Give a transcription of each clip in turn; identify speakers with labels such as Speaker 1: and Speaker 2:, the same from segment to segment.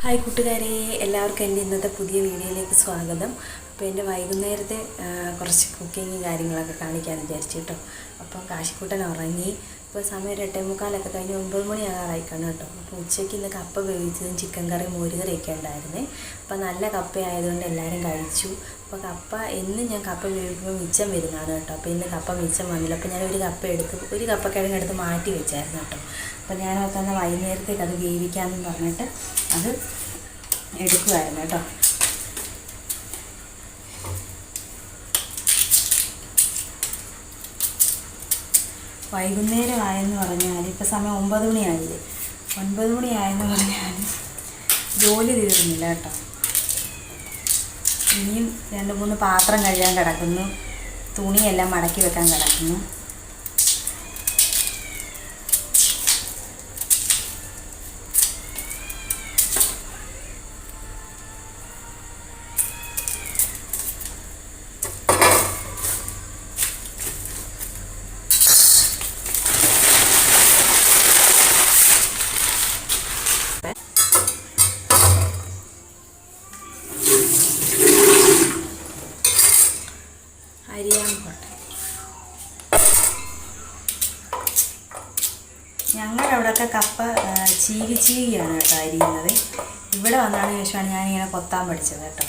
Speaker 1: Hi കൂട്ടുകാരെ, എല്ലാവർക്കും എൻ്റെ ഇന്നത്തെ പുതിയ വീഡിയോയിലേക്ക് സ്വാഗതം. അപ്പോൾ എൻ്റെ വൈകുന്നേരത്തെ കുറച്ച് കുക്കിങ് കാര്യങ്ങളൊക്കെ കാണിക്കാമെന്ന് വിചാരിച്ചു കേട്ടോ. അപ്പോൾ കാശിക്കൂട്ടൻ ഉറങ്ങി. ഇപ്പോൾ സമയം 8:45 കഴിഞ്ഞ് 9 മണിയാകാറായി കാണും കേട്ടോ. അപ്പോൾ ഉച്ചയ്ക്ക് ഇന്ന് കപ്പ വേവിച്ചതും ചിക്കൻ കറി മോരുകറിയൊക്കെ ഉണ്ടായിരുന്നേ. അപ്പോൾ നല്ല കപ്പയായതുകൊണ്ട് എല്ലാവരും കഴിച്ചു. അപ്പോൾ കപ്പ എന്നും ഞാൻ കപ്പ വേവിക്കുമ്പോൾ മിച്ചം വരുന്നതാണ് കേട്ടോ. അപ്പോൾ ഇന്ന് കപ്പ മിച്ചം വന്നില്ല. അപ്പോൾ ഞാൻ ഒരു കപ്പക്കിഴങ്ങ് എടുത്ത് മാറ്റി വെച്ചായിരുന്നു കേട്ടോ. അപ്പോൾ ഞാൻ തന്നെ വൈകുന്നേരത്തേക്ക് അത് വേവിക്കാമെന്ന് പറഞ്ഞിട്ട് അത് എടുക്കുമായിരുന്നു കേട്ടോ. വൈകുന്നേരം ആയെന്ന് പറഞ്ഞാൽ ഇപ്പോൾ സമയം 9 മണിയായില്ലേ. 9 മണിയായെന്ന് പറഞ്ഞാൽ ജോലി തീർന്നില്ല കേട്ടോ. ഇനിയും 2-3 പാത്രം കഴുകാൻ കിടക്കുന്നു, തുണിയെല്ലാം മടക്കി വെക്കാൻ കിടക്കുന്നു. അരിയാൻ പോട്ടെ. ഞങ്ങളുടെ അവിടെയൊക്കെ കപ്പ ചീകിയാണ് കേട്ടോ അരിയുന്നത്. ഇവിടെ വന്നതിന് ശേഷമാണ് ഞാനിങ്ങനെ കൊത്താൻ പഠിച്ചത് കേട്ടോ.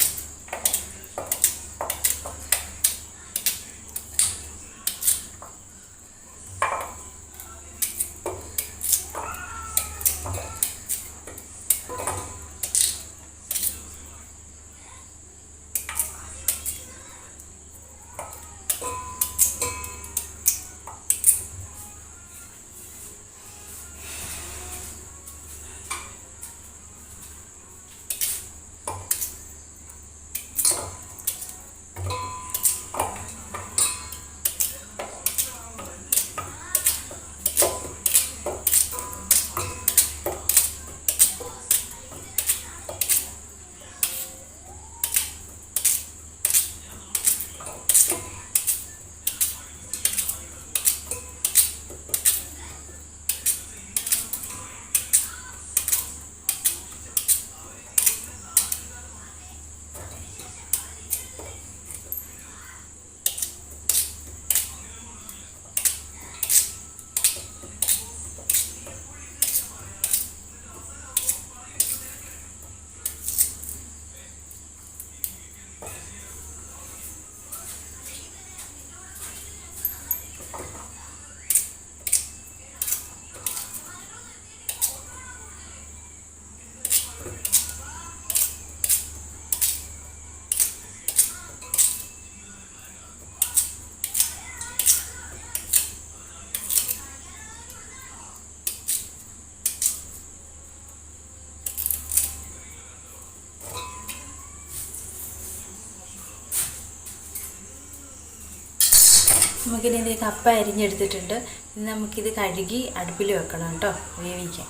Speaker 1: നമുക്കിനി ഇത് കപ്പ അരിഞ്ഞെടുത്തിട്ടുണ്ട്. ഇനി നമുക്കിത് കഴുകി അടുപ്പിൽ വെക്കണം കേട്ടോ, വേവിക്കാം.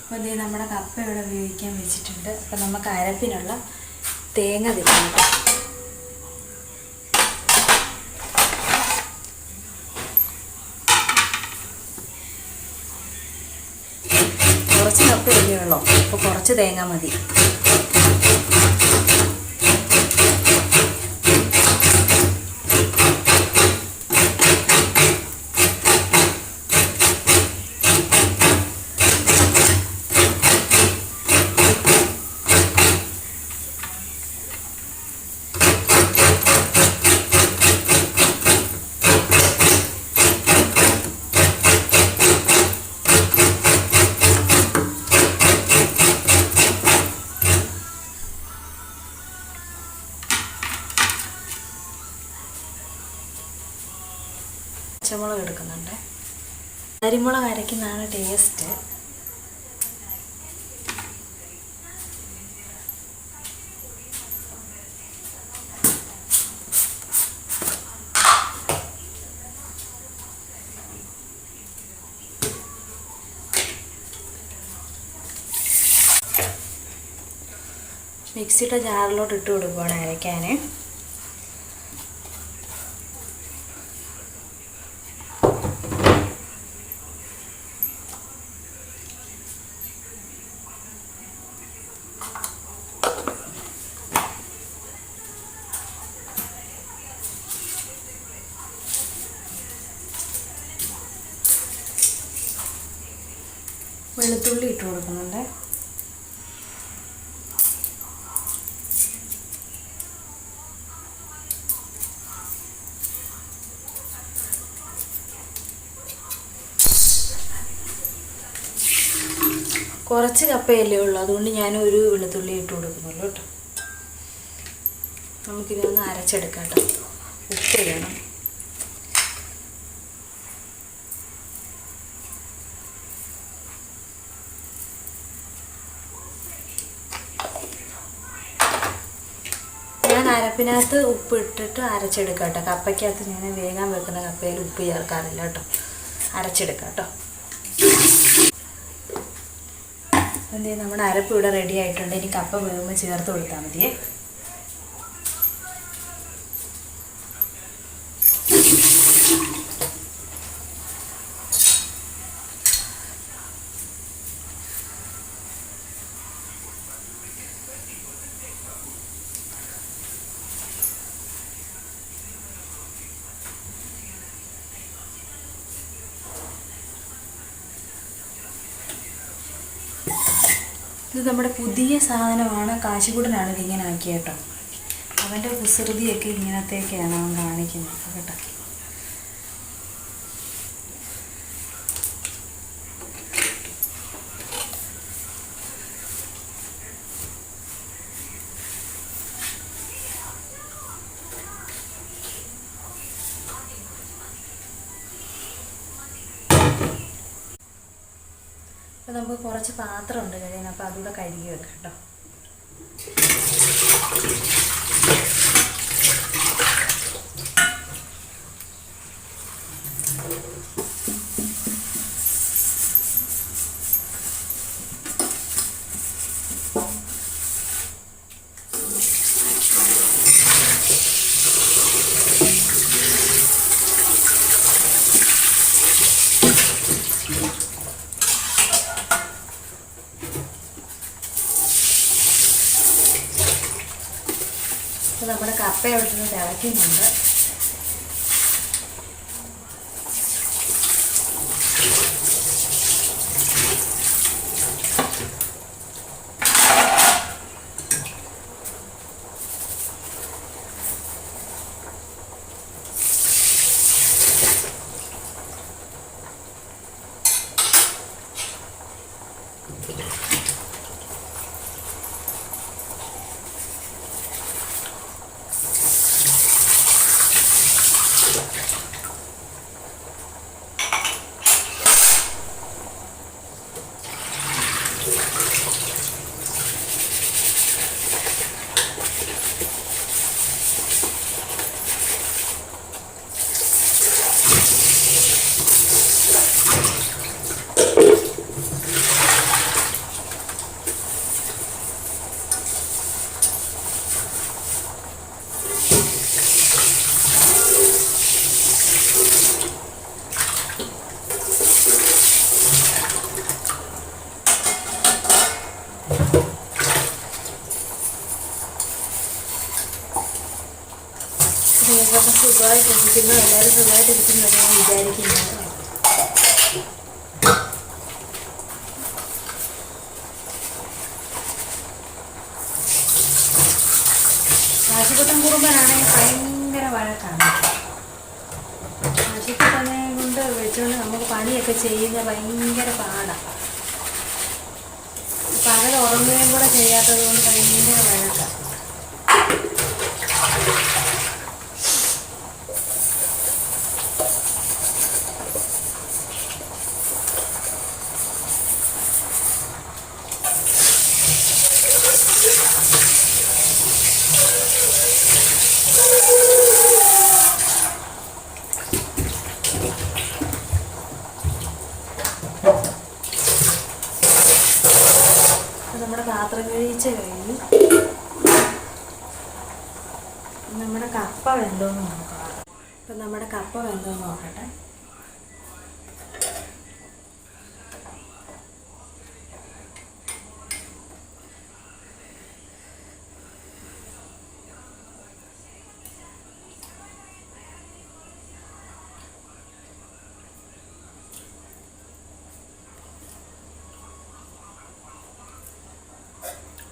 Speaker 1: അപ്പോൾ ഇത് നമ്മുടെ കപ്പ ഇവിടെ വേവിക്കാൻ വെച്ചിട്ടുണ്ട്. അപ്പോൾ നമുക്ക് അരപ്പിനുള്ള തേങ്ങ തിരിക്കണം കേട്ടോ. കുറച്ച് കപ്പ ഇല്ലയുള്ളൂ, അപ്പോൾ കുറച്ച് തേങ്ങ മതി. പച്ചമുളക് എടുക്കുന്നുണ്ട്. അരിമുളക് അരയ്ക്കുന്നതാണ് ടേസ്റ്റ്. മിക്സിയുടെ ജാറിലോട്ട് ഇട്ട് കൊടുക്കുകയാണ് അരയ്ക്കാൻ. വെളുത്തുള്ളി ഇട്ട് കൊടുക്കുന്നുണ്ട്. കുറച്ച് കപ്പയല്ലേ ഉള്ളൂ, അതുകൊണ്ട് ഞാനൊരു വെളുത്തുള്ളി ഇട്ട് കൊടുക്കുന്നുള്ളൂ കേട്ടോ. നമുക്കിതൊന്ന് അരച്ചെടുക്കാം കേട്ടോ. ഉപ്പ് വേണം. ഞാൻ അരപ്പിനകത്ത് ഉപ്പ് ഇട്ടിട്ട് അരച്ചെടുക്കാം കേട്ടോ. കപ്പയ്ക്കകത്ത് ഞാൻ വേഗം വെക്കുന്ന കപ്പയിൽ ഉപ്പ് ചേർക്കാറില്ല കേട്ടോ. അരച്ചെടുക്കാം കേട്ടോ. എന്ത് നമ്മുടെ അരപ്പ് ഇവിടെ റെഡി ആയിട്ടുണ്ട്. ഇനി കപ്പ വേകുമ്പോൾ ചേർത്ത് കൊടുത്താൽ മതിയേ. ഇത് നമ്മുടെ പുതിയ സാധനമാണ്. കാശിക്കുട്ടനാണ് ഇതിങ്ങനെ ആക്കിയ കേട്ടോ. അവൻ്റെ കുസൃതിയൊക്കെ ഇങ്ങനത്തേക്കാണ് അവൻ കാണിക്കുന്നത് കേട്ടോ. അപ്പോൾ നമുക്ക് കുറച്ച് പാത്രമുണ്ട് കഴിയാൻ, അപ്പോൾ അതുകൂടെ കഴുകി വെക്കാം കേട്ടോ. അപ്പോൾ നമ്മുടെ കപ്പ അവിടെ നിന്ന് തിളയ്ക്കുന്നുണ്ട്. നിങ്ങളൊക്കെ സുഖമായിട്ടിരിക്കുന്നു, എല്ലാവരും സുഖമായിട്ടിരിക്കുന്നതാണ് ഞാൻ വിചാരിക്കുന്നത്. കാശിക്കുട്ടൻ കുറുമ്പനാണെങ്കിൽ ഭയങ്കര വഴക്കാണ്. കാശിക്കുട്ടനെ കൊണ്ട് വെച്ചുകൊണ്ട് നമുക്ക് പണിയൊക്കെ ചെയ്യുന്ന ഭയങ്കര പാടാണ്. പകൽ ഉറങ്ങുകയും കൂടെ ചെയ്യാത്തത് കൊണ്ട് ഭയങ്കര വഴക്കാണ്. നമ്മുടെ പാത്രം കഴിച്ച കഴിഞ്ഞു. നമ്മുടെ കപ്പ വെന്തോന്ന് നോക്കാം. ഇപ്പം നമ്മുടെ കപ്പ വെന്തോന്ന് നോക്കട്ടെ.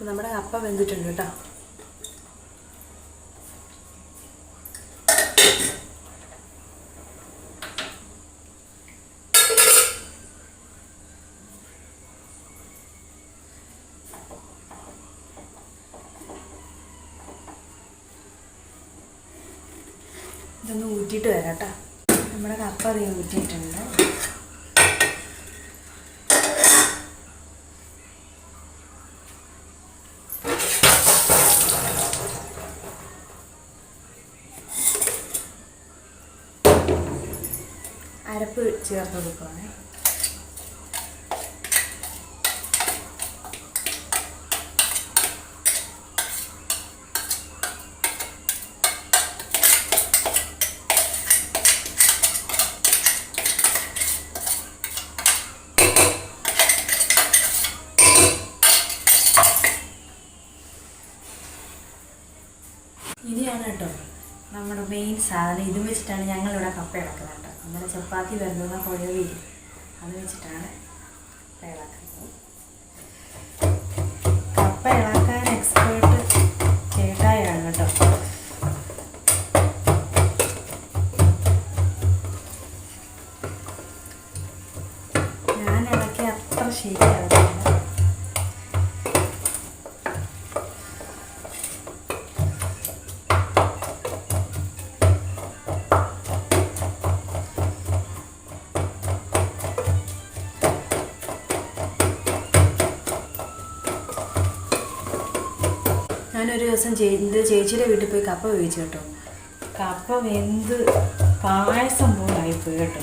Speaker 1: നമ്മുടെ കപ്പ വെന്തിട്ടുണ്ട് കേട്ടോ. ഇതൊന്ന് ഊറ്റിയിട്ട് വരാം കേട്ടോ. നമ്മുടെ കപ്പ അധികം ഊറ്റിയിട്ടുണ്ട്. അരപ്പ് ചേർത്ത് കൊടുക്കുവാണ്. ഇനിയാണ് കേട്ടോ നമ്മുടെ മെയിൻ സാധനം. ഇത് വെച്ചിട്ടാണ് ഞങ്ങളിവിടെ കപ്പ ഇളക്കുന്നത് കേട്ടോ. അങ്ങനെ ചപ്പാത്തി വരുന്ന കുഴവി അത് വെച്ചിട്ടാണ് കപ്പ ഇളക്കുന്നത്. കപ്പ ഇളക്കാൻ എക്സ്പേർട്ട് ചേട്ടായാണ് കേട്ടോ. ഞാൻ ഇളക്കി അത്ര ശരിയാവില്ല. ഞാനൊരു ദിവസം ചേച്ചിയുടെ വീട്ടിൽ പോയി കപ്പ വേവിച്ചു കേട്ടോ. കപ്പ വെന്ത് പായസം പോലായിപ്പോയി കേട്ടോ.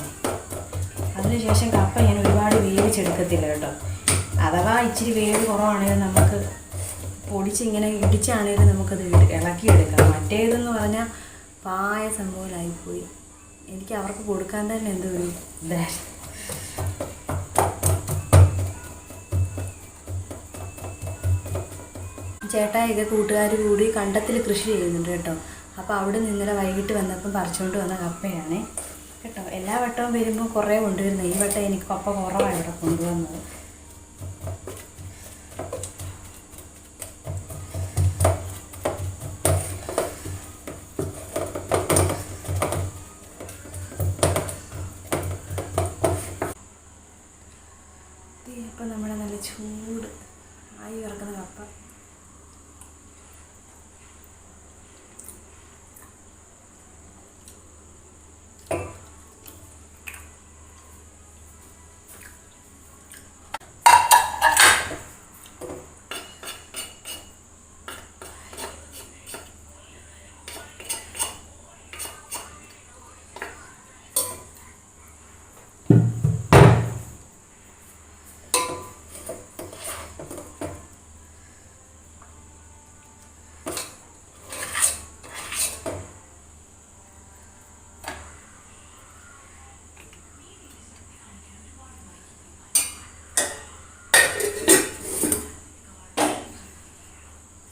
Speaker 1: അതിനുശേഷം കപ്പ ഞാൻ ഒരുപാട് വേവിച്ചെടുക്കത്തില്ല കേട്ടോ. അഥവാ ഇച്ചിരി വേവ് കുറവാണെങ്കിലും നമുക്ക് പൊടിച്ചിങ്ങനെ ഇടിച്ചാണെങ്കിലും നമുക്കത് ഇളക്കിയെടുക്കാം. മറ്റേതെന്ന് പറഞ്ഞാൽ പായസം പോലായിപ്പോയി. എനിക്ക് അവർക്ക് കൊടുക്കാൻ തന്നെ എന്തോ ഒരു ഇതായിരുന്നു. ചേട്ടായിയൊക്കെ കൂട്ടുകാർ കൂടി കണ്ടത്തിൽ കൃഷി ചെയ്യുന്നുണ്ട് കേട്ടോ. അപ്പോൾ അവിടെ ഇന്നലെ വൈകിട്ട് വന്നപ്പം പറിച്ചുകൊണ്ട് വന്ന കപ്പയാണ് കേട്ടോ. എല്ലാ വട്ടവും വരുമ്പോൾ കുറേ കൊണ്ടുവരുന്നത്. ഈ വട്ടം എനിക്ക് കപ്പ കുറവാണ് ഇവിടെ കൊണ്ടുവന്നത്. ഇപ്പം നമ്മുടെ നല്ല ചൂട് ആയി കിടക്കുന്ന കപ്പ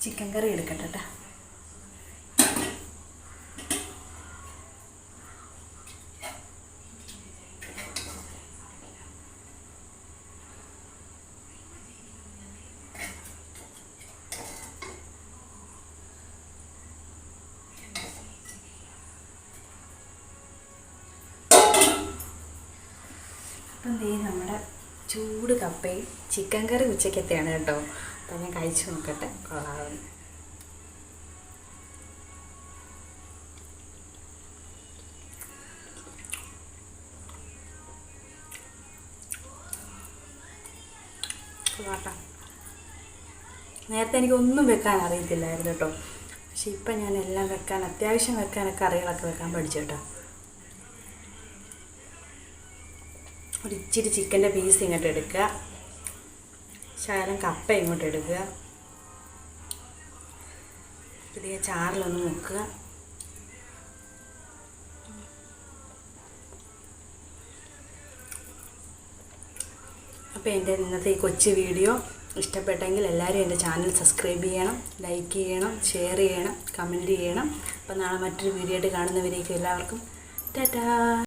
Speaker 1: ചിക്കൻ കറി എടുക്കട്ടെ കേട്ടോ. അപ്പം നമ്മുടെ ചൂട് കപ്പയും ചിക്കൻ കറി ഉച്ചക്കത്തെയാണ് കേട്ടോ. അപ്പം ഞാൻ കഴിച്ചു നോക്കട്ടെ കൊള്ളാവുന്നു. നേരത്തെ എനിക്കൊന്നും വെക്കാൻ അറിയത്തില്ലായിരുന്നു കേട്ടോ. പക്ഷെ ഇപ്പം ഞാൻ എല്ലാം അത്യാവശ്യം വെക്കാനൊക്കെ കറികളൊക്കെ വെക്കാൻ പഠിച്ചു കേട്ടോ. ഒരു ഇച്ചിരി ചിക്കൻ്റെ പീസ് ഇങ്ങോട്ട് എടുക്കുക, ശകലം കപ്പ ഇങ്ങോട്ട് എടുക്കുക, പുതിയ ചാറിലൊന്ന് മുക്കുക. അപ്പോൾ എൻ്റെ ഇന്നത്തെ ഈ കൊച്ചു വീഡിയോ ഇഷ്ടപ്പെട്ടെങ്കിൽ എല്ലാവരും എൻ്റെ ചാനൽ സബ്സ്ക്രൈബ് ചെയ്യണം, ലൈക്ക് ചെയ്യണം, ഷെയർ ചെയ്യണം, കമൻറ്റ് ചെയ്യണം. അപ്പോൾ നാളെ മറ്റൊരു വീഡിയോ ആയിട്ട് കാണുന്നവരേക്കും എല്ലാവർക്കും ടാറ്റാ.